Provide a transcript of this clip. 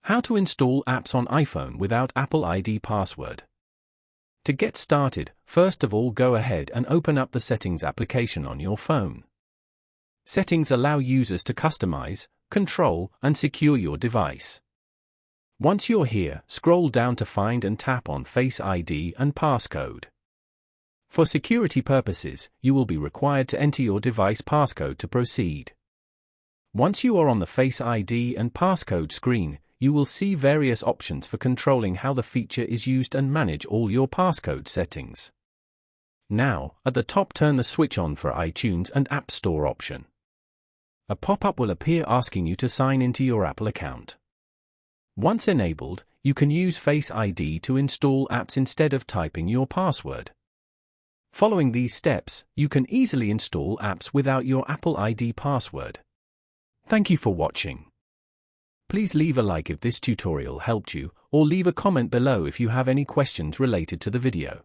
How to install apps on iPhone without Apple ID password. To get started, first of all go ahead and open up the Settings application on your phone. Settings allow users to customize, control, and secure your device. Once you're here, scroll down to find and tap on Face ID and passcode. For security purposes, you will be required to enter your device passcode to proceed. Once you are on the Face ID and passcode screen, you will see various options for controlling how the feature is used and manage all your passcode settings. Now, at the top, turn the switch on for iTunes and App Store option. A pop-up will appear asking you to sign into your Apple account. Once enabled, you can use Face ID to install apps instead of typing your password. Following these steps, you can easily install apps without your Apple ID password. Thank you for watching. Please leave a like if this tutorial helped you, or leave a comment below if you have any questions related to the video.